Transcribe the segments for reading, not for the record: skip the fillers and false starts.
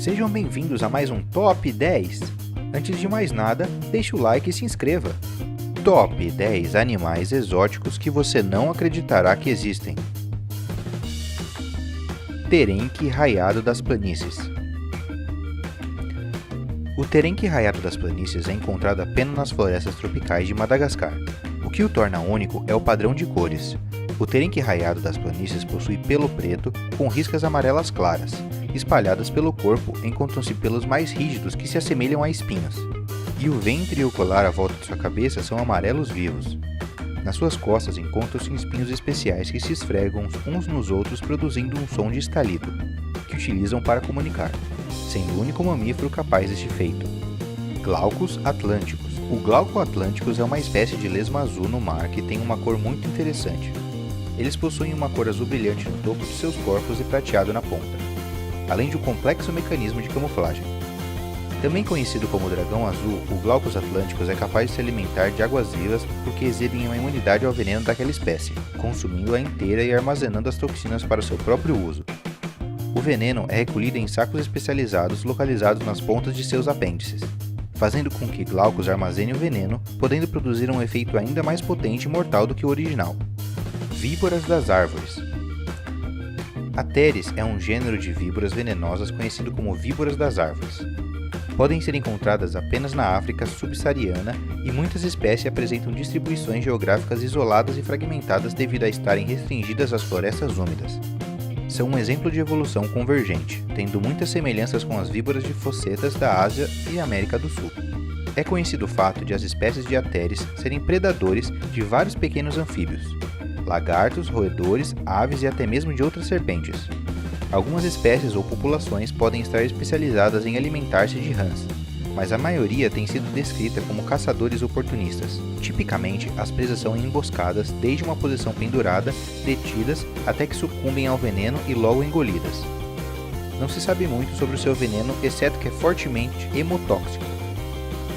Sejam bem-vindos a mais um Top 10. Antes de mais nada, deixe o like e se inscreva. Top 10 animais exóticos que você não acreditará que existem. Terenque raiado das planícies. O terenque raiado das planícies é encontrado apenas nas florestas tropicais de Madagascar. O que o torna único é o padrão de cores. O terenque raiado das planícies possui pelo preto com riscas amarelas claras. Espalhadas pelo corpo encontram-se pelos mais rígidos que se assemelham a espinhos. E o ventre e o colar à volta de sua cabeça são amarelos vivos. Nas suas costas encontram-se espinhos especiais que se esfregam uns nos outros produzindo um som de estalido, que utilizam para comunicar, sendo o único mamífero capaz deste feito. Glaucus atlânticos. O Glauco atlânticos é uma espécie de lesma azul no mar que tem uma cor muito interessante. Eles possuem uma cor azul brilhante no topo de seus corpos e prateado na ponta, além de um complexo mecanismo de camuflagem. Também conhecido como dragão azul, o Glaucus atlânticos é capaz de se alimentar de águas vivas porque exibem uma imunidade ao veneno daquela espécie, consumindo-a inteira e armazenando as toxinas para o seu próprio uso. O veneno é recolhido em sacos especializados localizados nas pontas de seus apêndices, fazendo com que Glaucus armazene o veneno, podendo produzir um efeito ainda mais potente e mortal do que o original. Víboras das árvores. A Pteris é um gênero de víboras venenosas conhecido como víboras das árvores. Podem ser encontradas apenas na África subsaariana e muitas espécies apresentam distribuições geográficas isoladas e fragmentadas devido a estarem restringidas às florestas úmidas. São um exemplo de evolução convergente, tendo muitas semelhanças com as víboras de focetas da Ásia e América do Sul. É conhecido o fato de as espécies de Pteris serem predadores de vários pequenos anfíbios, lagartos, roedores, aves e até mesmo de outras serpentes. Algumas espécies ou populações podem estar especializadas em alimentar-se de rãs, mas a maioria tem sido descrita como caçadores oportunistas. Tipicamente, as presas são emboscadas desde uma posição pendurada, detidas, até que sucumbem ao veneno e logo engolidas. Não se sabe muito sobre o seu veneno, exceto que é fortemente hemotóxico,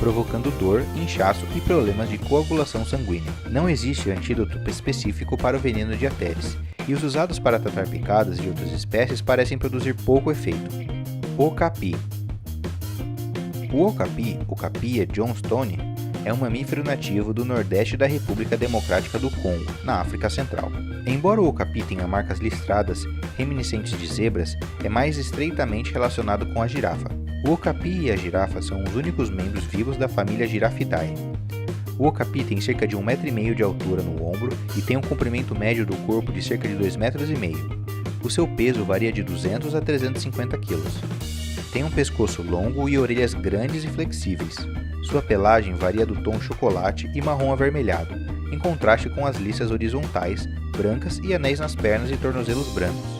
provocando dor, inchaço e problemas de coagulação sanguínea. Não existe antídoto específico para o veneno de Pteris, e os usados para tratar picadas de outras espécies parecem produzir pouco efeito. Okapi. O okapi, Okapia johnstoni, é um mamífero nativo do nordeste da República Democrática do Congo, na África Central. Embora o okapi tenha marcas listradas reminiscentes de zebras, é mais estreitamente relacionado com a girafa. O okapi e a girafa são os únicos membros vivos da família Giraffidae. O okapi tem cerca de 1,5 m de altura no ombro e tem um comprimento médio do corpo de cerca de 2,5 m. O seu peso varia de 200 a 350 kg. Tem um pescoço longo e orelhas grandes e flexíveis. Sua pelagem varia do tom chocolate e marrom avermelhado, em contraste com as listas horizontais, brancas e anéis nas pernas e tornozelos brancos.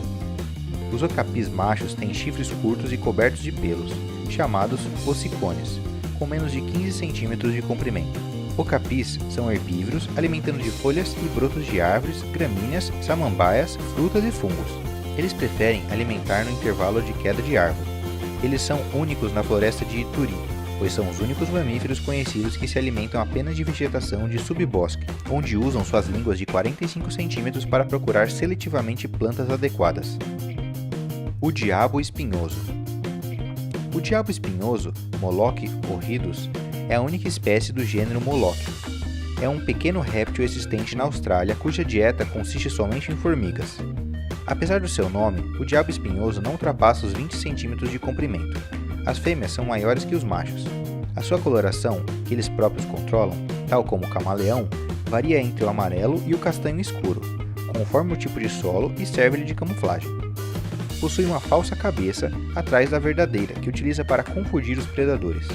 Os okapis machos têm chifres curtos e cobertos de pelos, chamados ossicones, com menos de 15 cm de comprimento. Okapis são herbívoros, alimentando de folhas e brotos de árvores, gramíneas, samambaias, frutas e fungos. Eles preferem alimentar no intervalo de queda de árvore. Eles são únicos na floresta de Ituri, pois são os únicos mamíferos conhecidos que se alimentam apenas de vegetação de subbosque, onde usam suas línguas de 45 cm para procurar seletivamente plantas adequadas. O diabo espinhoso. O diabo espinhoso, Moloch horridus, é a única espécie do gênero Moloch. É um pequeno réptil existente na Austrália cuja dieta consiste somente em formigas. Apesar do seu nome, o diabo espinhoso não ultrapassa os 20 cm de comprimento. As fêmeas são maiores que os machos. A sua coloração, que eles próprios controlam, tal como o camaleão, varia entre o amarelo e o castanho escuro, conforme o tipo de solo e serve-lhe de camuflagem. Possui uma falsa cabeça atrás da verdadeira, que utiliza para confundir os predadores.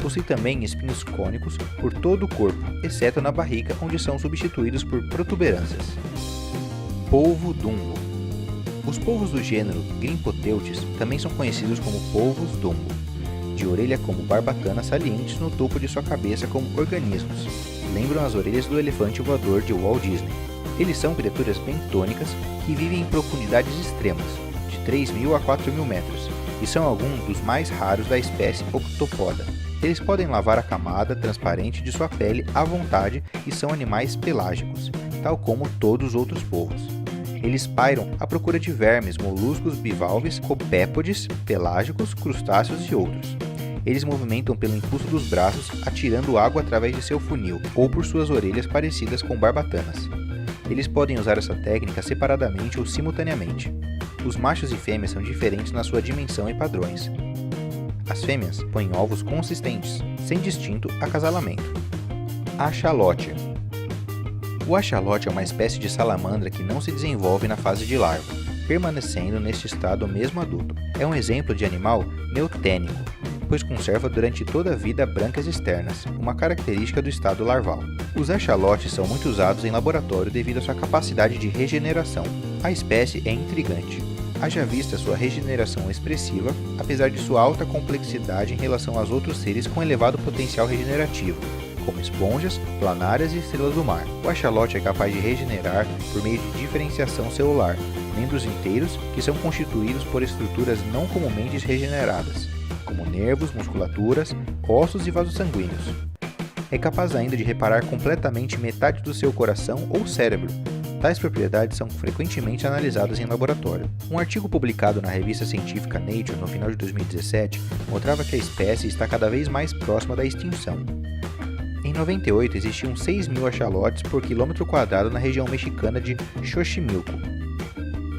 Possui também espinhos cônicos por todo o corpo, exceto na barriga, onde são substituídos por protuberâncias. Polvo dumbo. Os polvos do gênero Glymphoteutes também são conhecidos como polvos dumbo, de orelha como barbatana salientes no topo de sua cabeça como organismos. Lembram as orelhas do elefante voador de Walt Disney. Eles são criaturas bentônicas que vivem em profundidades extremas, de 3.000 a 4.000 metros, e são alguns dos mais raros da espécie Octopoda. Eles podem lavar a camada transparente de sua pele à vontade e são animais pelágicos, tal como todos os outros polvos. Eles pairam à procura de vermes, moluscos, bivalves, copépodes, pelágicos, crustáceos e outros. Eles movimentam pelo impulso dos braços, atirando água através de seu funil, ou por suas orelhas parecidas com barbatanas. Eles podem usar essa técnica separadamente ou simultaneamente. Os machos e fêmeas são diferentes na sua dimensão e padrões. As fêmeas põem ovos consistentes, sem distinto acasalamento. Axalote. O axalote é uma espécie de salamandra que não se desenvolve na fase de larva, permanecendo neste estado mesmo adulto. É um exemplo de animal neotênico, pois conserva durante toda a vida brancas externas, uma característica do estado larval. Os axalotes são muito usados em laboratório devido à sua capacidade de regeneração. A espécie é intrigante. Haja vista sua regeneração expressiva, apesar de sua alta complexidade em relação aos outros seres com elevado potencial regenerativo, como esponjas, planárias e estrelas do mar. O axalote é capaz de regenerar por meio de diferenciação celular, membros inteiros que são constituídos por estruturas não comumente regeneradas, como nervos, musculaturas, ossos e vasos sanguíneos. É capaz ainda de reparar completamente metade do seu coração ou cérebro. Tais propriedades são frequentemente analisadas em laboratório. Um artigo publicado na revista científica Nature no final de 2017 mostrava que a espécie está cada vez mais próxima da extinção. Em 98 existiam 6.000 axalotes por quilômetro quadrado na região mexicana de Xochimilco.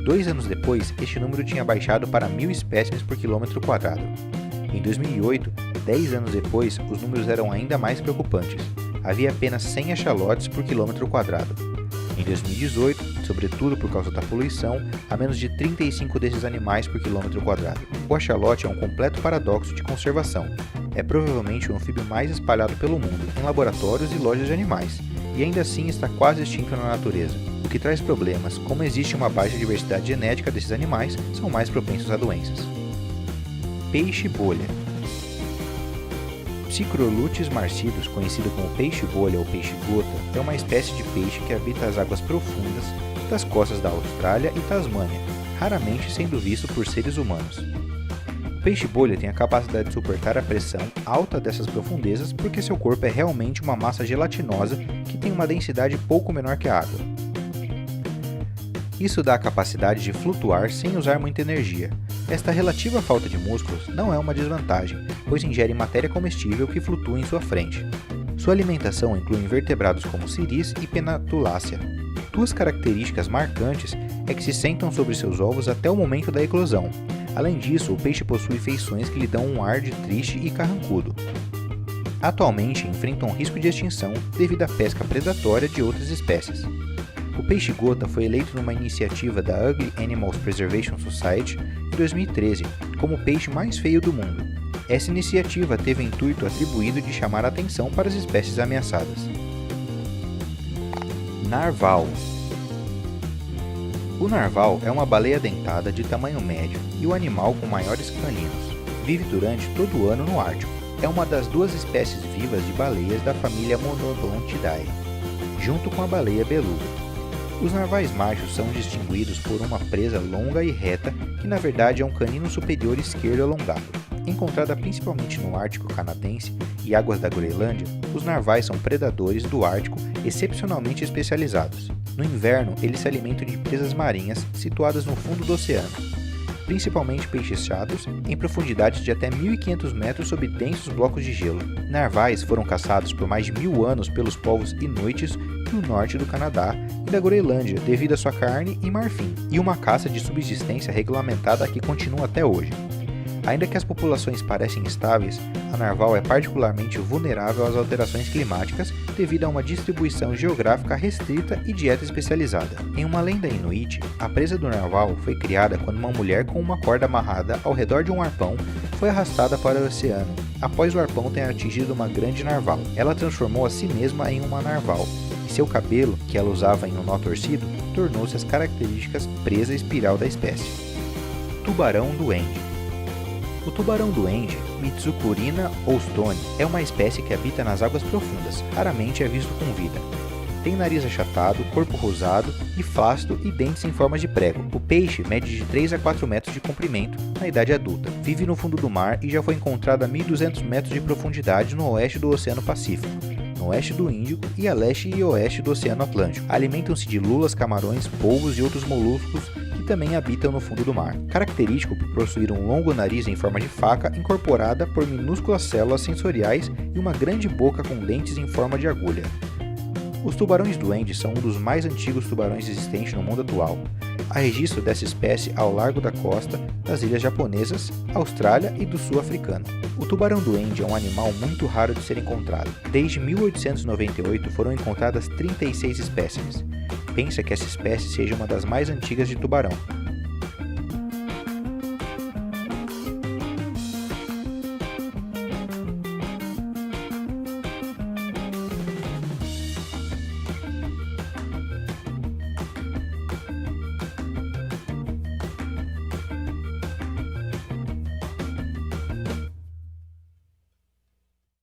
2 anos depois, este número tinha baixado para 1.000 espécimes por quilômetro quadrado. Em 2008, 10 anos depois, os números eram ainda mais preocupantes. Havia apenas 100 axalotes por quilômetro quadrado. Em 2018, sobretudo por causa da poluição, há menos de 35 desses animais por quilômetro quadrado. O axalote é um completo paradoxo de conservação. É provavelmente o anfíbio mais espalhado pelo mundo, em laboratórios e lojas de animais, e ainda assim está quase extinto na natureza, o que traz problemas. Como existe uma baixa diversidade genética desses animais, são mais propensos a doenças. Peixe-bolha. Psicrolutes marcidos, conhecido como peixe-bolha ou peixe-gota, é uma espécie de peixe que habita as águas profundas das costas da Austrália e Tasmânia, raramente sendo visto por seres humanos. O peixe-bolha tem a capacidade de suportar a pressão alta dessas profundezas porque seu corpo é realmente uma massa gelatinosa que tem uma densidade pouco menor que a água. Isso dá a capacidade de flutuar sem usar muita energia. Esta relativa falta de músculos não é uma desvantagem, pois ingere matéria comestível que flutua em sua frente. Sua alimentação inclui invertebrados como ciris e penatulácea. Duas características marcantes é que se sentam sobre seus ovos até o momento da eclosão. Além disso, o peixe possui feições que lhe dão um ar de triste e carrancudo. Atualmente enfrentam risco de extinção devido à pesca predatória de outras espécies. O peixe-gota foi eleito numa iniciativa da Ugly Animals Preservation Society em 2013 como o peixe mais feio do mundo. Essa iniciativa teve o intuito atribuído de chamar a atenção para as espécies ameaçadas. Narval. O narval é uma baleia dentada de tamanho médio e o animal com maiores caninos. Vive durante todo o ano no Ártico. É uma das 2 espécies vivas de baleias da família Monodontidae, junto com a baleia beluga. Os narvais machos são distinguidos por uma presa longa e reta, que na verdade é um canino superior esquerdo alongado. Encontrada principalmente no Ártico canadense e águas da Groenlândia, os narvais são predadores do Ártico excepcionalmente especializados. No inverno, eles se alimentam de presas marinhas situadas no fundo do oceano, principalmente peixes chatos, em profundidades de até 1.500 metros sob densos blocos de gelo. Narvais foram caçados por mais de 1000 anos pelos povos inuites no norte do Canadá e da Groenlândia devido à sua carne e marfim, e uma caça de subsistência regulamentada que continua até hoje. Ainda que as populações parecem estáveis, a narval é particularmente vulnerável às alterações climáticas devido a uma distribuição geográfica restrita e dieta especializada. Em uma lenda inuit, a presa do narval foi criada quando uma mulher com uma corda amarrada ao redor de um arpão foi arrastada para o oceano, após o arpão ter atingido uma grande narval. Ela transformou a si mesma em uma narval, e seu cabelo, que ela usava em um nó torcido, tornou-se as características presa espiral da espécie. Tubarão-duende. O tubarão-duende, Mitsucurina houstoni, é uma espécie que habita nas águas profundas, raramente é visto com vida. Tem nariz achatado, corpo rosado e flácido e dentes em forma de prego. O peixe mede de 3 a 4 metros de comprimento na idade adulta. Vive no fundo do mar e já foi encontrado a 1.200 metros de profundidade no oeste do Oceano Pacífico. no oeste do Índico e a leste e oeste do Oceano Atlântico. Alimentam-se de lulas, camarões, polvos e outros moluscos que também habitam no fundo do mar. Característico por possuir um longo nariz em forma de faca incorporada por minúsculas células sensoriais e uma grande boca com dentes em forma de agulha. Os tubarões-duende são um dos mais antigos tubarões existentes no mundo atual. Há registro dessa espécie ao largo da costa das ilhas japonesas, Austrália e do sul africano. O tubarão-duende é um animal muito raro de ser encontrado. Desde 1898 foram encontradas 36 espécimes. Pensa que essa espécie seja uma das mais antigas de tubarão.